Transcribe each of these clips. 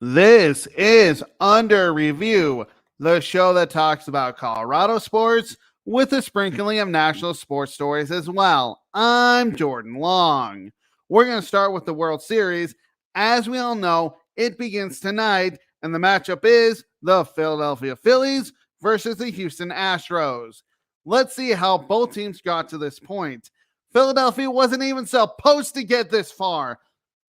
This is Under Review, the show that talks about Colorado sports with a sprinkling of national sports stories as well. I'm Jordan Long. We're going to start with the World Series. As we all know, it begins tonight, and the matchup is the Philadelphia Phillies versus the Houston Astros. Let's see how both teams got to this point. Philadelphia wasn't even supposed to get this far.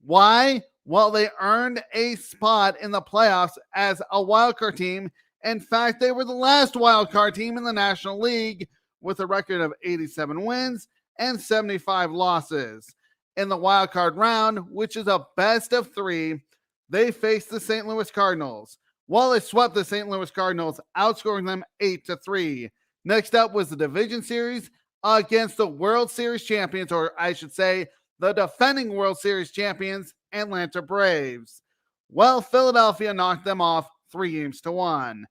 Why? Well, they earned a spot in the playoffs as a wildcard team. In fact, they were the last wildcard team in the National League with a record of 87 wins and 75 losses. In the wildcard round, which is a best of three, they faced the St. Louis Cardinals. Well, they swept the St. Louis Cardinals, outscoring them 8-3. Next up was the division series against the World Series champions, or I should say, the defending World Series champions, Atlanta Braves. Well, Philadelphia knocked them off 3-1.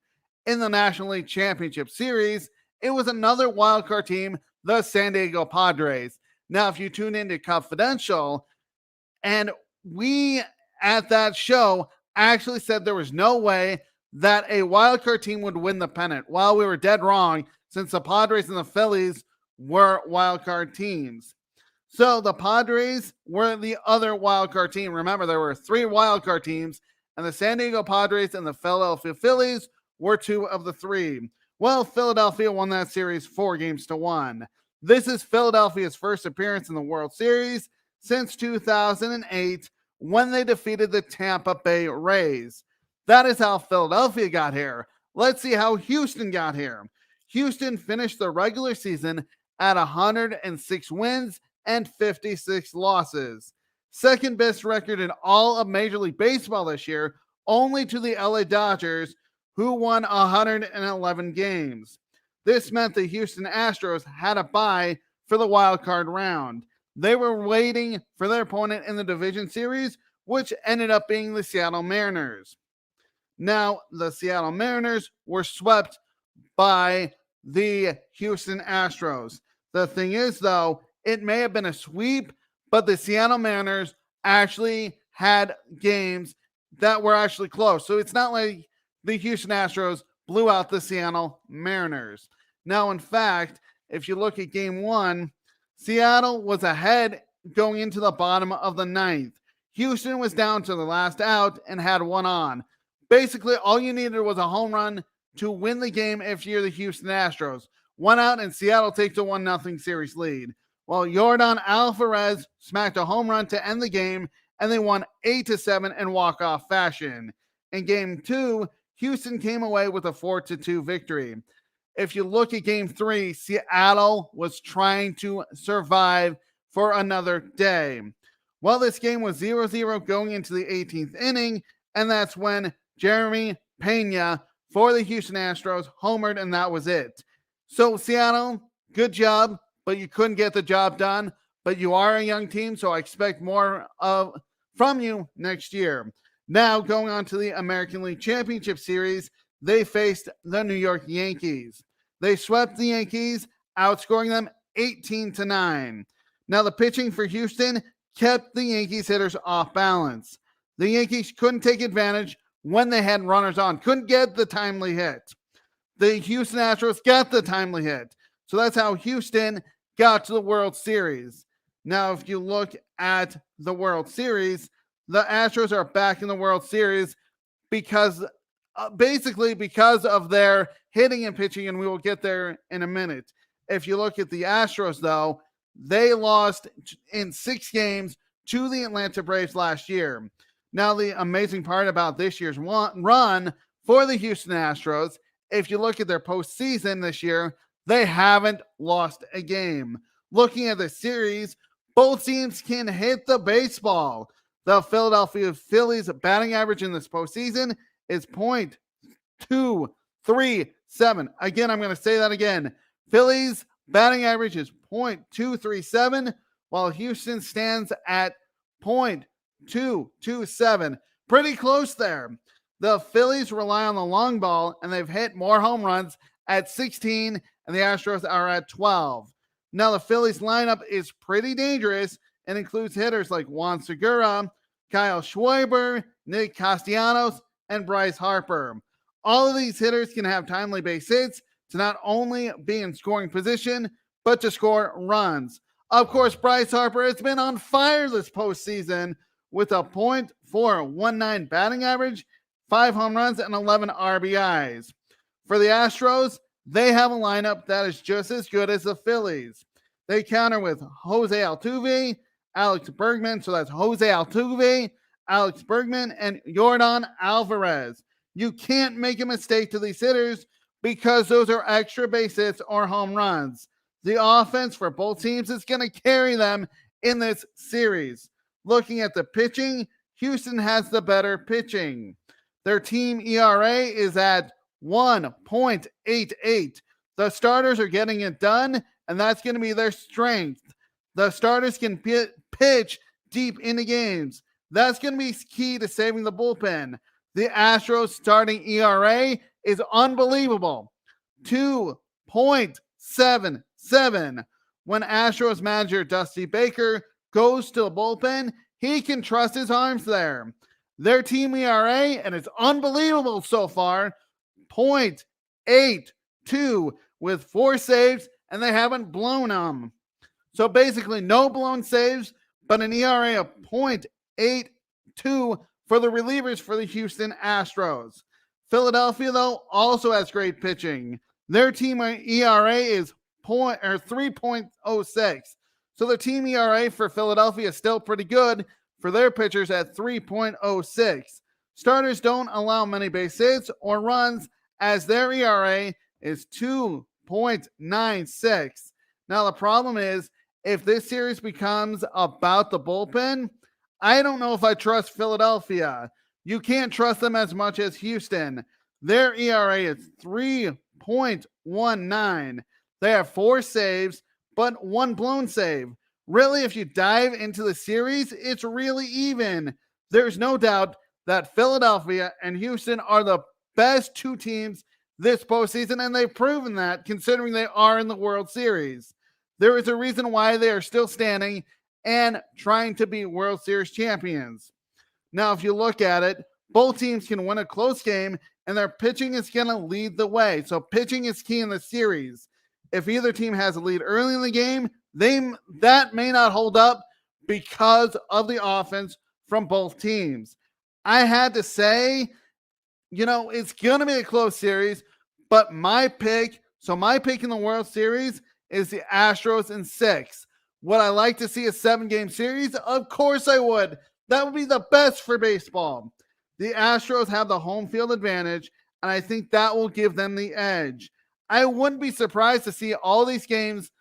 In the National League Championship Series, it was another wildcard team, the San Diego Padres. Now, if you tune into Confidential, and we at that show actually said there was no way that a wildcard team would win the pennant. Well, we were dead wrong, since the Padres and the Phillies were wildcard teams. So the Padres were the other wildcard team. Remember, there were three wildcard teams, and the San Diego Padres and the Philadelphia Phillies were two of the three. Well, Philadelphia won that series 4-1. This is Philadelphia's first appearance in the World Series since 2008, when they defeated the Tampa Bay Rays. That is how Philadelphia got here. Let's see how Houston got here. Houston finished the regular season at 106 wins and 56 losses. Second best record in all of Major League Baseball this year, only to the LA Dodgers, who won 111 games. This meant the Houston Astros had a bye for the wild card round. They were waiting for their opponent in the division series, which ended up being the Seattle Mariners. Now, the Seattle Mariners were swept by the Houston Astros. The thing is, though, it may have been a sweep, but the Seattle Mariners actually had games that were actually close. So it's not like the Houston Astros blew out the Seattle Mariners. Now, in fact, if you look at game one, Seattle was ahead going into the bottom of the ninth. Houston was down to the last out and had one on. Basically, all you needed was a home run to win the game if you're the Houston Astros. One out and Seattle takes a 1-0 series lead. Well, Yordan Alvarez smacked a home run to end the game, and they won 8-7 in walk-off fashion. In game two, Houston came away with a 4-2 victory. If you look at game three, Seattle was trying to survive for another day. Well, this game was 0-0 going into the 18th inning, and that's when Jeremy Pena for the Houston Astros homered, and that was it. So Seattle, good job, but you couldn't get the job done. But you are a young team, so I expect more from you next year. Now, going on to the American League Championship Series, they faced the New York Yankees. They swept the Yankees, outscoring them 18-9. Now, the pitching for Houston kept the Yankees hitters off balance. The Yankees couldn't take advantage when they had runners on, couldn't get the timely hit. The Houston Astros got the timely hit. So that's how Houston got to the World Series. Now, if you look at the World Series, the Astros are back in the World Series because basically because of their hitting and pitching, and we will get there in a minute. If you look at the Astros, though, they lost in 6 games to the Atlanta Braves last year. Now, the amazing part about this year's run for the Houston Astros, if you look at their postseason this year, they haven't lost a game. Looking at the series, both teams can hit the baseball. The Philadelphia Phillies batting average in this postseason is .237. Again, I'm going to say that again. Phillies batting average is .237, while Houston stands at .227. Pretty close there. The Phillies rely on the long ball, and they've hit more home runs at 16, and the Astros are at 12. Now, the Phillies lineup is pretty dangerous and includes hitters like Juan Segura, Kyle Schwarber, Nick Castellanos, and Bryce Harper. All of these hitters can have timely base hits to not only be in scoring position, but to score runs. Of course, Bryce Harper has been on fire this postseason with a .419 batting average, 5 home runs, and 11 RBIs. For the Astros, they have a lineup that is just as good as the Phillies. They counter with Jose Altuve, Alex Bergman, so that's Jose Altuve, Alex Bergman, and Yordan Alvarez. You can't make a mistake to these hitters because those are extra base hits or home runs. The offense for both teams is going to carry them in this series. Looking at the pitching, Houston has the better pitching. Their team ERA is at 1.88. The starters are getting it done, and that's going to be their strength. The starters can pitch deep into games. That's going to be key to saving the bullpen. The Astros starting ERA is unbelievable. 2.77. When Astros manager Dusty Baker goes to the bullpen, he can trust his arms there. Their team ERA, and it's unbelievable so far, 0.82 with 4 saves, and they haven't blown them. So basically no blown saves, but an ERA of 0.82 for the relievers for the Houston Astros. Philadelphia, though, also has great pitching. Their team ERA is 3.06. So the team ERA for Philadelphia is still pretty good for their pitchers at 3.06. Starters don't allow many base hits or runs as their ERA is 2.96. Now the problem is, if this series becomes about the bullpen, I don't know if I trust Philadelphia. You can't trust them as much as Houston. Their ERA is 3.19. They have 4 saves, but 1 blown save. Really, if you dive into the series, it's really even. There's no doubt that Philadelphia and Houston are the best 2 teams this postseason, and they've proven that considering they are in the World Series. There is a reason why they are still standing and trying to be World Series champions. Now, if you look at it, both teams can win a close game, and their pitching is going to lead the way. So pitching is key in the series. If either team has a lead early in the game, that may not hold up because of the offense from both teams. I had to say, it's going to be a close series, but my pick in the World Series is the Astros in 6. Would I like to see a 7-game series? Of course I would. That would be the best for baseball. The Astros have the home field advantage, and I think that will give them the edge. I wouldn't be surprised to see all these games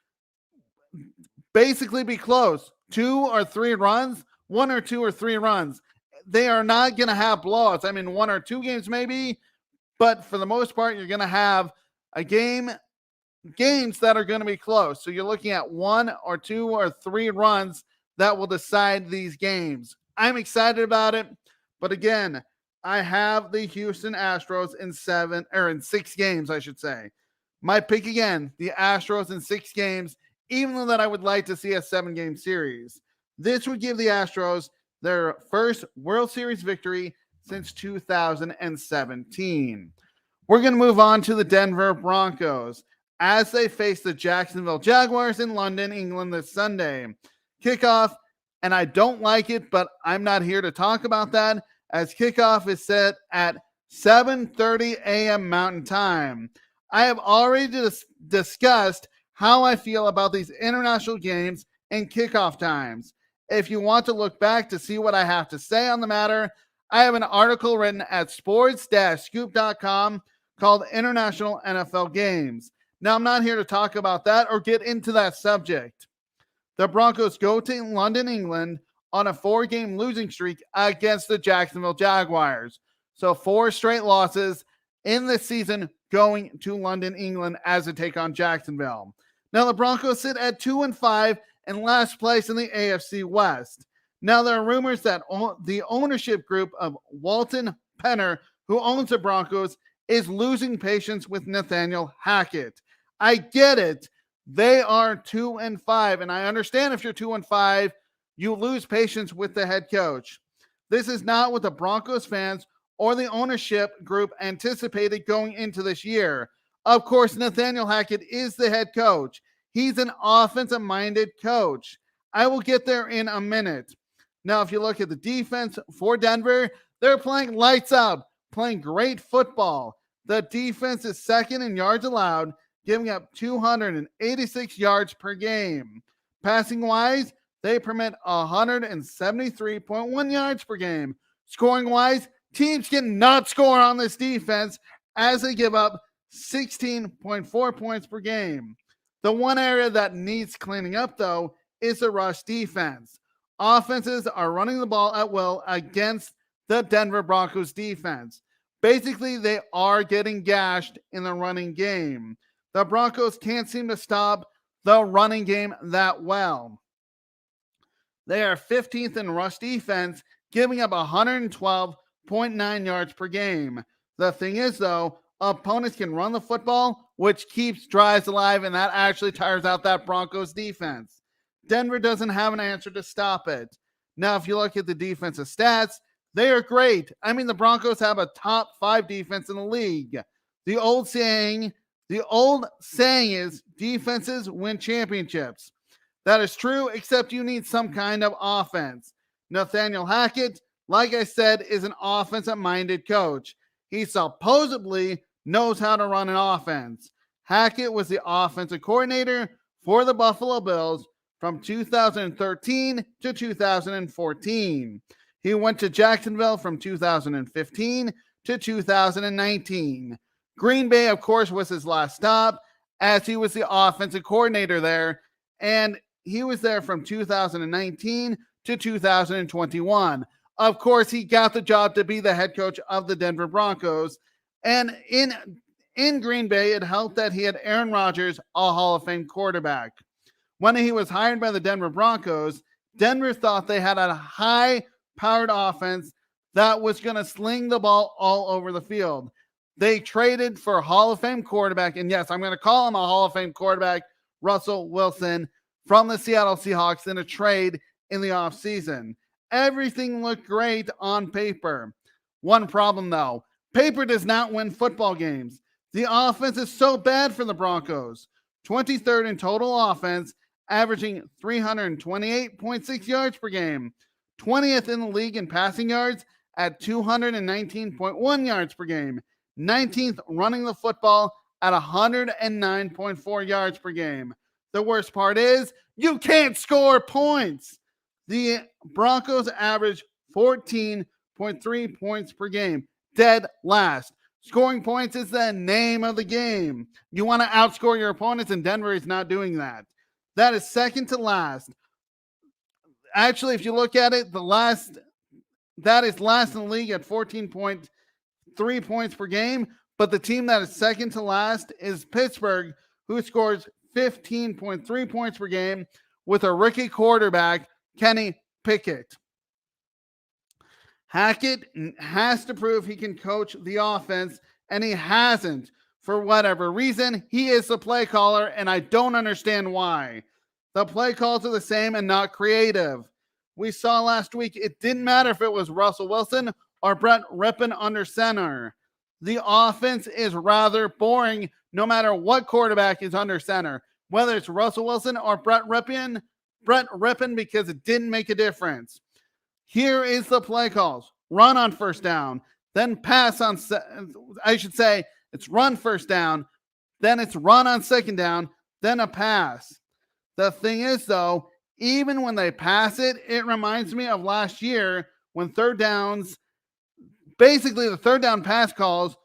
basically be close. 2 or 3 runs, 1 or 2 or 3 runs. They are not going to have blowouts. I mean, 1 or 2 games maybe, but for the most part, you're going to have games that are going to be close. So you're looking at 1 or 2 or 3 runs that will decide these games. I'm excited about it, but again, I have the Houston Astros in 6 games, I should say. My pick again, the Astros in 6 games, even though that I would like to see a 7-game series. This would give the Astros their first World Series victory since 2017. We're going to move on to the Denver Broncos as they face the Jacksonville Jaguars in London, England this Sunday. Kickoff, and I don't like it, but I'm not here to talk about that, as kickoff is set at 7:30 a.m. Mountain Time. I have already discussed how I feel about these international games and kickoff times. If you want to look back to see what I have to say on the matter, I have an article written at sports-scoop.com called International NFL Games. Now, I'm not here to talk about that or get into that subject. The Broncos go to London, England on a 4-game losing streak against the Jacksonville Jaguars. So 4 straight losses in this season going to London, England as they take on Jacksonville. Now, the Broncos sit at 2-5 and last place in the AFC West. Now, there are rumors that the ownership group of Walton Penner, who owns the Broncos, is losing patience with Nathaniel Hackett. I get it. They are 2-5, and I understand if you're 2-5, you lose patience with the head coach. This is not what the Broncos fans or the ownership group anticipated going into this year. Of course, Nathaniel Hackett is the head coach. He's an offensive-minded coach. I will get there in a minute. Now, if you look at the defense for Denver, they're playing lights out, playing great football. The defense is second in yards allowed, giving up 286 yards per game. Passing-wise, they permit 173.1 yards per game. Scoring-wise, teams cannot score on this defense as they give up 16.4 points per game. The one area that needs cleaning up, though, is the rush defense. Offenses are running the ball at will against the Denver Broncos defense. Basically, they are getting gashed in the running game. The Broncos can't seem to stop the running game that well. They are 15th in rush defense, giving up 112.9 yards per game. The thing is, though, opponents can run the football, which keeps drives alive, and that actually tires out that Broncos defense. Denver doesn't have an answer to stop it. Now, if you look at the defensive stats, they are great. I mean, the Broncos have a top 5 defense in the league. The old saying is defenses win championships. That is true, except you need some kind of offense. Nathaniel Hackett, like I said, is an offensive-minded coach. He supposedly knows how to run an offense. Hackett was the offensive coordinator for the Buffalo Bills from 2013 to 2014. He went to Jacksonville from 2015 to 2019. Green Bay, of course, was his last stop as he was the offensive coordinator there, and he was there from 2019 to 2021. Of course, he got the job to be the head coach of the Denver Broncos, and in Green Bay, it helped that he had Aaron Rodgers, a Hall of Fame quarterback. When he was hired by the Denver Broncos, Denver thought they had a high-powered offense that was going to sling the ball all over the field. They traded for a Hall of Fame quarterback, and yes, I'm going to call him a Hall of Fame quarterback, Russell Wilson, from the Seattle Seahawks in a trade in the offseason. Everything looked great on paper. One problem, though. Paper does not win football games. The offense is so bad for the Broncos. 23rd in total offense, averaging 328.6 yards per game. 20th in the league in passing yards at 219.1 yards per game. 19th running the football at 109.4 yards per game. The worst part is you can't score points. The Broncos average 14.3 points per game, dead last. Scoring points is the name of the game. You want to outscore your opponents, and Denver is not doing that. That is second to last. Actually, if you look at it, that is last in the league at 14.3 points per game, but the team that is second to last is Pittsburgh, who scores 15.3 points per game with a rookie quarterback, Kenny Pickett. Hackett has to prove he can coach the offense, and he hasn't. For whatever reason, he is the play caller, and I don't understand why. The play calls are the same and not creative. We saw last week it didn't matter if it was Russell Wilson or Brett Rippon under center. The offense is rather boring no matter what quarterback is under center, whether it's Russell Wilson or Brett Rippon, because it didn't make a difference. Here is the play calls. Run on first down, then pass on, it's run first down, then it's run on second down, then a pass. The thing is, though, even when they pass it, it reminds me of last year when third downs, basically the third down pass calls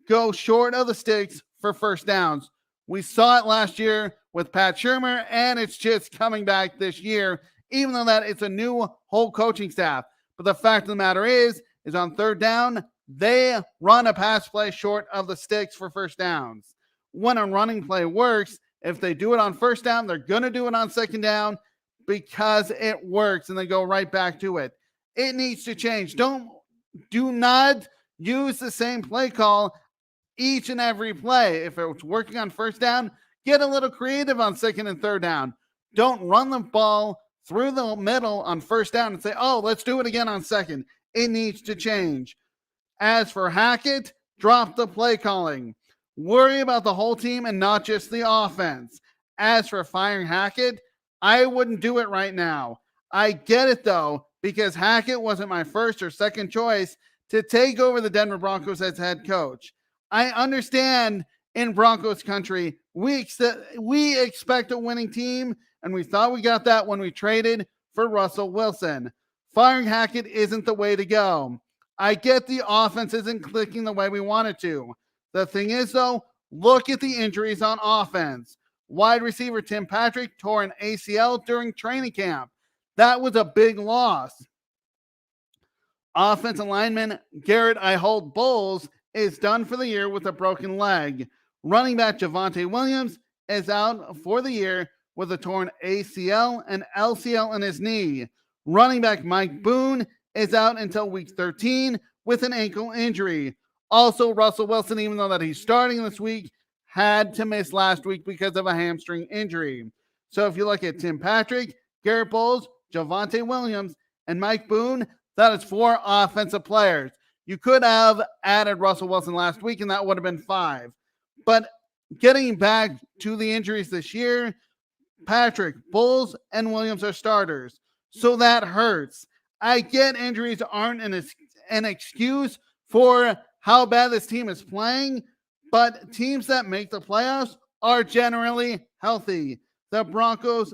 go short of the sticks for first downs. We saw it last year with Pat Shurmur, and it's just coming back this year, even though that it's a new whole coaching staff. But the fact of the matter is on third down, they run a pass play short of the sticks for first downs. When a running play works, if they do it on first down, they're going to do it on second down because it works, and they go right back to it. It needs to change. Do not use the same play call each and every play. If it's working on first down, get a little creative on second and third down. Don't run the ball through the middle on first down and say, oh, let's do it again on second. It needs to change. As for Hackett, drop the play calling. Worry about the whole team and not just the offense. As for firing Hackett, I wouldn't do it right now. I get it though, because Hackett wasn't my first or second choice to take over the Denver Broncos as head coach. I understand in Broncos country, we expect a winning team, and we thought we got that when we traded for Russell Wilson. Firing Hackett isn't the way to go. I get the offense isn't clicking the way we want it to. The thing is, though, look at the injuries on offense. Wide receiver Tim Patrick tore an ACL during training camp. That was a big loss. Offensive lineman Garrett Bulls is done for the year with a broken leg. Running back Javonte Williams is out for the year with a torn ACL and LCL in his knee. Running back Mike Boone is out until week 13 with an ankle injury. Also, Russell Wilson, even though that he's starting this week, had to miss last week because of a hamstring injury. So if you look at Tim Patrick, Garrett Bowles, Javonte Williams, and Mike Boone, that is 4 offensive players. You could have added Russell Wilson last week, and that would have been 5. But getting back to the injuries this year, Patrick, Bowles, and Williams are starters. So that hurts. I get injuries aren't an excuse for how bad this team is playing, but teams that make the playoffs are generally healthy. The Broncos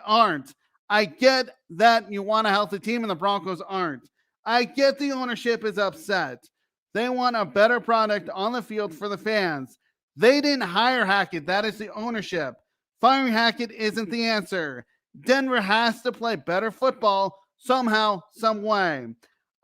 aren't. I get that you want a healthy team and the Broncos aren't. I get the ownership is upset. They want a better product on the field for the fans. They didn't hire Hackett. That is the ownership. Firing Hackett isn't the answer. Denver has to play better football somehow, some way.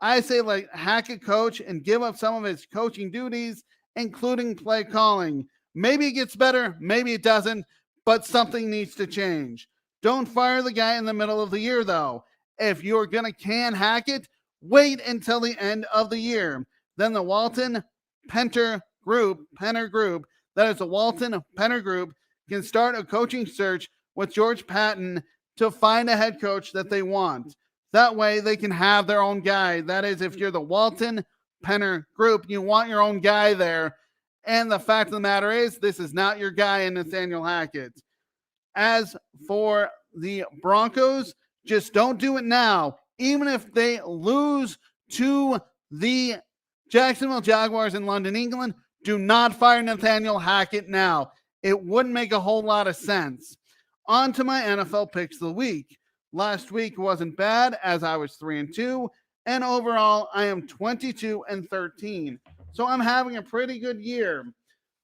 I say let Hackett coach and give up some of his coaching duties, including play calling. Maybe it gets better, maybe it doesn't, but something needs to change. Don't fire the guy in the middle of the year, though. If you're going to can Hackett, wait until the end of the year. Then the Walton Penner Group, that is the Walton Penner Group, can start a coaching search with George Patton to find a head coach that they want. That way they can have their own guy. That is, if you're the Walton Penner Group, you want your own guy there. And the fact of the matter is, this is not your guy in Nathaniel Hackett. As for the Broncos, just don't do it now. Even if they lose to the Jacksonville Jaguars in London, England, do not fire Nathaniel Hackett now. It wouldn't make a whole lot of sense. On to my NFL picks of the week. Last week wasn't bad as I was 3-2, and overall I am 22-13. So I'm having a pretty good year.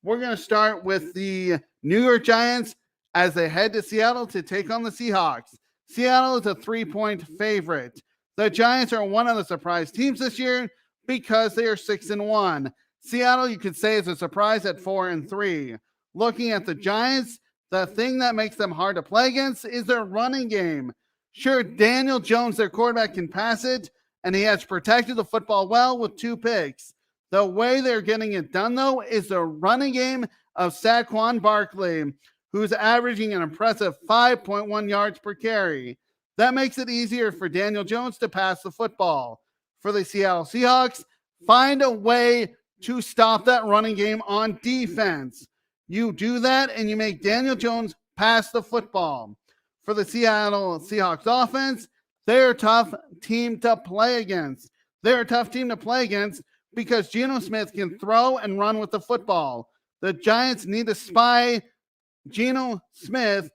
We're going to start with the New York Giants as they head to Seattle to take on the Seahawks. Seattle is a 3-point favorite. The Giants are one of the surprise teams this year because they are 6-1. Seattle, you could say, is a surprise at 4-3. Looking at the Giants, the thing that makes them hard to play against is their running game. Sure, Daniel Jones, their quarterback, can pass it, and he has protected the football well with 2 picks. The way they're getting it done, though, is the running game of Saquon Barkley, who's averaging an impressive 5.1 yards per carry. That makes it easier for Daniel Jones to pass the football. For the Seattle Seahawks, find a way to stop that running game on defense. You do that, and you make Daniel Jones pass the football. For the Seattle Seahawks offense, they're a tough team to play against. They're a tough team to play against because Geno Smith can throw and run with the football. The Giants need to spy Geno Smith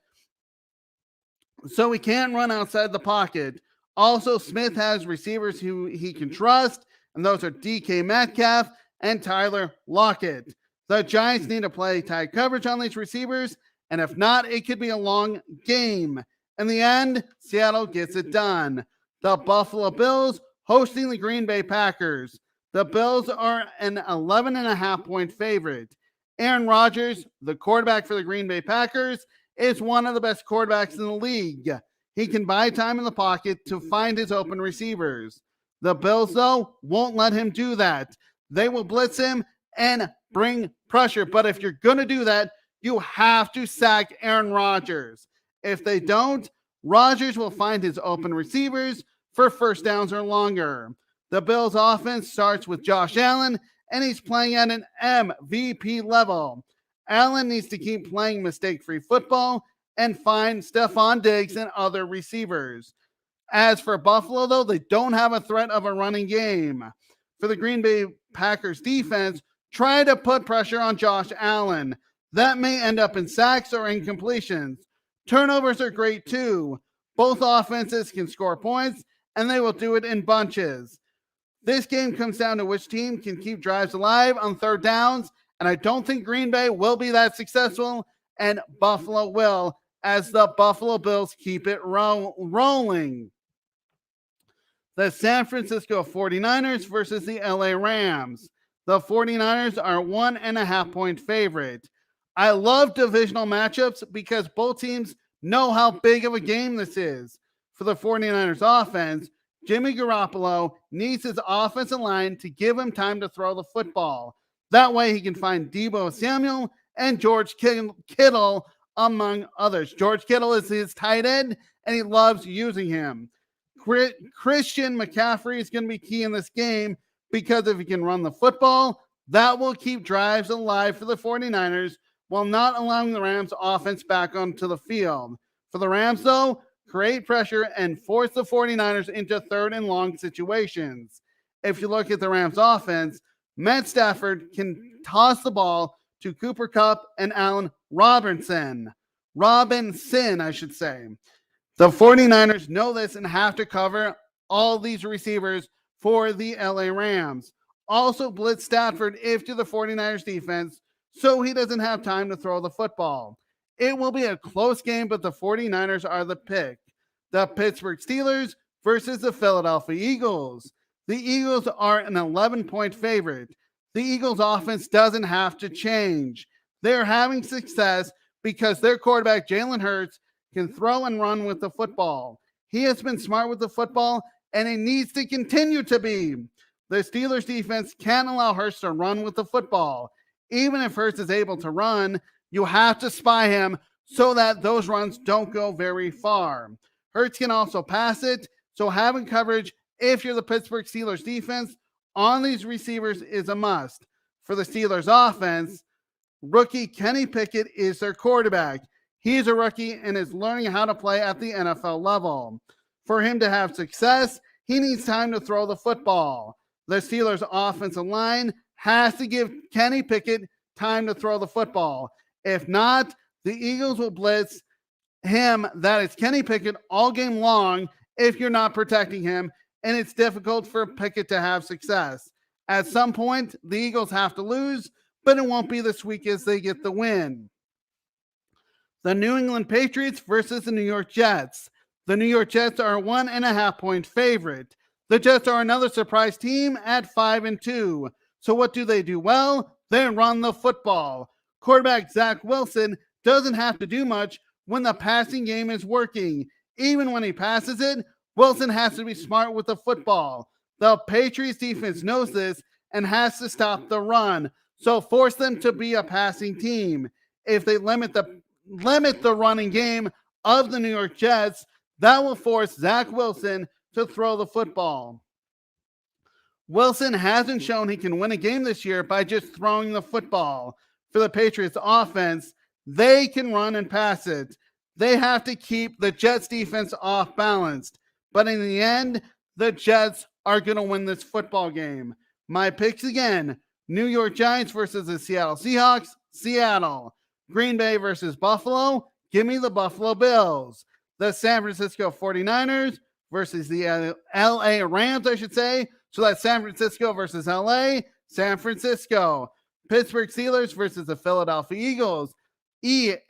so he can't run outside the pocket. Also, Smith has receivers who he can trust, and those are DK Metcalf and Tyler Lockett. The Giants need to play tight coverage on these receivers, and if not, it could be a long game. In the end, Seattle gets it done. The Buffalo Bills hosting the Green Bay Packers. The Bills are an 11.5-point favorite. Aaron Rodgers, the quarterback for the Green Bay Packers, is one of the best quarterbacks in the league. He can buy time in the pocket to find his open receivers. The Bills, though, won't let him do that. They will blitz him and bring pressure. But if you're going to do that, you have to sack Aaron Rodgers. If they don't, Rodgers will find his open receivers for first downs or longer. The Bills offense starts with Josh Allen, and he's playing at an MVP level. Allen needs to keep playing mistake-free football and find Stephon Diggs and other receivers. As for Buffalo, though, they don't have a threat of a running game. For the Green Bay Packers defense, try to put pressure on Josh Allen. That may end up in sacks or incompletions. Turnovers are great too. Both offenses can score points, and they will do it in bunches. This game comes down to which team can keep drives alive on third downs, and I don't think Green Bay will be that successful, and Buffalo will, as the Buffalo Bills keep it rolling. The San Francisco 49ers versus the LA Rams. The 49ers are 1.5-point favorite. I love divisional matchups because both teams know how big of a game this is. For the 49ers offense, Jimmy Garoppolo needs his offensive line to give him time to throw the football. That way he can find Deebo Samuel and George Kittle, among others. George Kittle is his tight end, and he loves using him. Christian McCaffrey is going to be key in this game because if he can run the football, that will keep drives alive for the 49ers while not allowing the Rams offense back onto the field. For the Rams, though, create pressure and force the 49ers into third and long situations. If you look at the Rams offense, Matt Stafford can toss the ball to Cooper Kupp and Allen Robinson, I should say. The 49ers know this and have to cover all these receivers for the LA Rams. Also blitz Stafford if to the 49ers defense so he doesn't have time to throw the football. It will be a close game, but the 49ers are the pick. The Pittsburgh Steelers versus the Philadelphia Eagles. The Eagles are an 11-point favorite. The Eagles offense doesn't have to change. They're having success because their quarterback, Jalen Hurts, can throw and run with the football. He has been smart with the football, and he needs to continue to be. The Steelers defense can't allow Hurts to run with the football. Even if Hurts is able to run, you have to spy him so that those runs don't go very far. Hurts can also pass it, so having coverage if you're the Pittsburgh Steelers defense on these receivers is a must. For the Steelers offense, rookie Kenny Pickett is their quarterback. He's a rookie and is learning how to play at the NFL level. For him to have success, he needs time to throw the football. The Steelers' offensive line has to give Kenny Pickett time to throw the football. If not, the Eagles will blitz him, that is Kenny Pickett, all game long if you're not protecting him, and it's difficult for Pickett to have success. At some point, the Eagles have to lose, but it won't be this week as they get the win. The New England Patriots versus the New York Jets. The New York Jets are a 1.5-point favorite. The Jets are another surprise team at 5-2. So what do they do well? They run the football. Quarterback Zach Wilson doesn't have to do much when the passing game is working. Even when he passes it, Wilson has to be smart with the football. The Patriots defense knows this and has to stop the run. So force them to be a passing team. If they limit the running game of the New York Jets, that will force Zach Wilson to throw the football. Wilson hasn't shown he can win a game this year by just throwing the football. For the Patriots offense, they can run and pass it. They have to keep the Jets defense off balanced. But in the end, the Jets are going to win this football game. My picks again, New York Giants versus the Seattle Seahawks, Seattle. Green Bay versus Buffalo, give me the Buffalo Bills. The San Francisco 49ers versus the LA Rams, I should say. So that's San Francisco versus LA, San Francisco. Pittsburgh Steelers versus the Philadelphia Eagles. The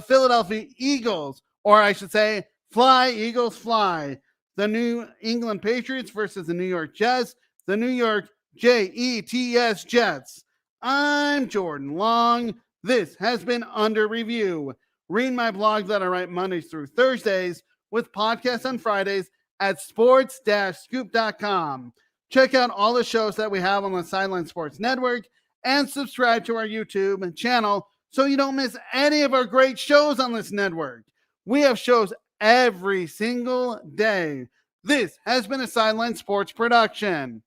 Philadelphia Eagles, or I should say, fly, Eagles, fly. The New England Patriots versus the New York Jets. The New York Jets, Jets. I'm Jordan Long. This has been Under Review. Read my blog that I write Mondays through Thursdays with podcasts on Fridays at sports-scoop.com. Check out all the shows that we have on the Sideline Sports Network and subscribe to our YouTube channel so you don't miss any of our great shows on this network. We have shows every single day. This has been a Sideline Sports production.